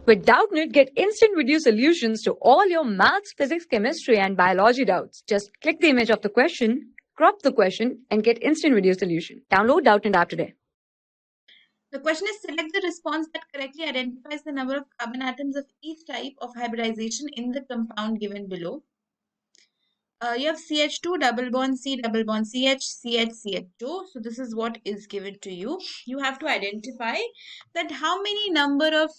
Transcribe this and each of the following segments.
With Doubtnut, get instant video solutions to all your maths, physics, chemistry, and biology doubts. Just click the image of the question, crop the question, and get instant video solution. Download Doubtnut app today. The question is, select the response that correctly identifies the number of carbon atoms of each type of hybridization in the compound given below. You have CH2, double bond C, double bond CH, CH, CH2. So this is what is given to you. You have to identify that how many number of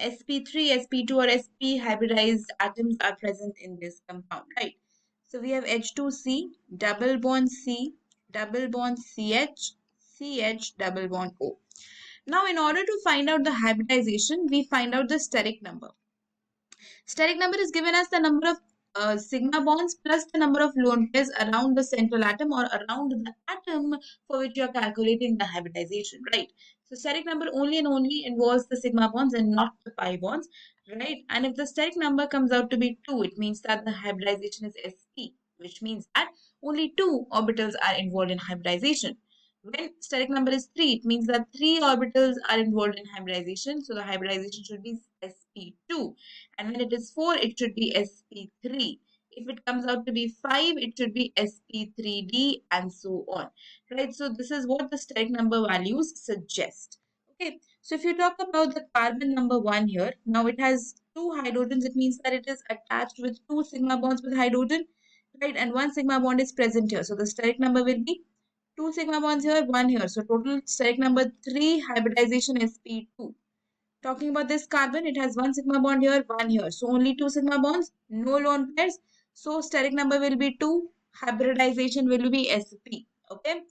sp3, sp2 or sp hybridized atoms are present in this compound, right? So we have H2C, double bond C, double bond CH, CH, double bond O. Now, in order to find out the hybridization, we find out the steric number. Steric number is given as the number of sigma bonds plus the number of lone pairs around the central atom or around the atom for which you are calculating the hybridization, right? So steric number only and only involves the sigma bonds and not the pi bonds, right? And if the steric number comes out to be 2, it means that the hybridization is sp, which means that only 2 orbitals are involved in hybridization. When steric number is 3, it means that 3 orbitals are involved in hybridization. So the hybridization should be sp2. And when it is 4, it should be sp3. If it comes out to be 5, it should be sp3d and so on. Right? So this is what the steric number values suggest. Okay. So if you talk about the carbon number 1 here, now it has 2 hydrogens. It means that it is attached with 2 sigma bonds with hydrogen. Right? And 1 sigma bond is present here. So the steric number will be 2 sigma bonds here, 1 here. So total steric number 3, hybridization sp2. Talking about this carbon, it has 1 sigma bond here, 1 here. So only 2 sigma bonds, no lone pairs. So steric number will be 2, hybridization will be sp. Okay.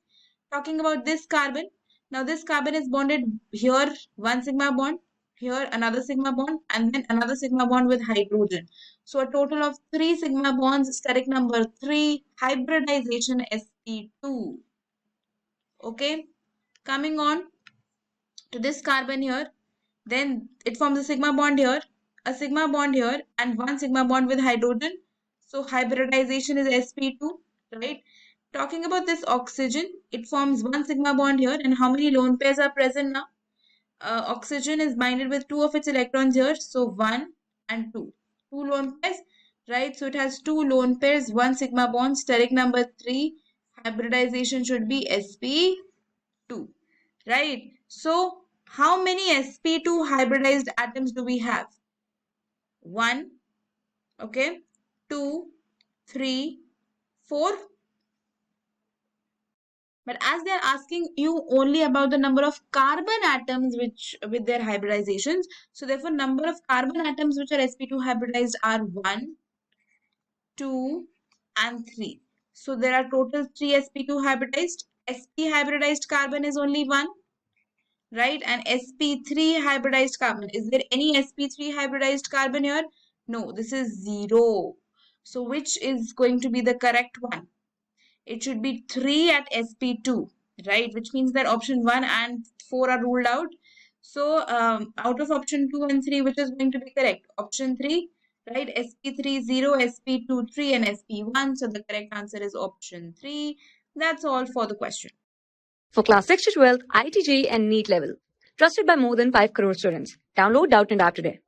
Talking about this carbon, now this carbon is bonded here, 1 sigma bond, here another sigma bond, and then another sigma bond with hydrogen. So a total of 3 sigma bonds, steric number 3, hybridization sp2. Okay, coming on to this carbon here, then it forms a sigma bond here, a sigma bond here, and 1 sigma bond with hydrogen. So hybridization is sp2, right? Talking about this oxygen, it forms 1 sigma bond here, and how many lone pairs are present now? Oxygen is binded with 2 of its electrons here, so 1 and 2. 2 lone pairs, right? So it has 2 lone pairs, 1 sigma bond, steric number 3, hybridization should be sp2, right? So how many sp2 hybridized atoms do we have? 1, okay, 2, 3, 4. But as they are asking you only about the number of carbon atoms which with their hybridizations, so therefore number of carbon atoms which are sp2 hybridized are 1, 2, and 3. So there are total 3 sp2 hybridized. sp hybridized carbon is only 1. Right? And sp3 hybridized carbon. Is there any sp3 hybridized carbon here? No, this is 0. So which is going to be the correct one? It should be 3 at sp2, right? Which means that option 1 and 4 are ruled out. So out of option 2 and 3, which is going to be correct? Option 3, right? sp3 0, sp2 3, and sp1. So the correct answer is option 3. That's all for the question. For class 6 to 12, IIT JEE and NEET level. Trusted by more than 5 crore students. Download Doubtnut app today.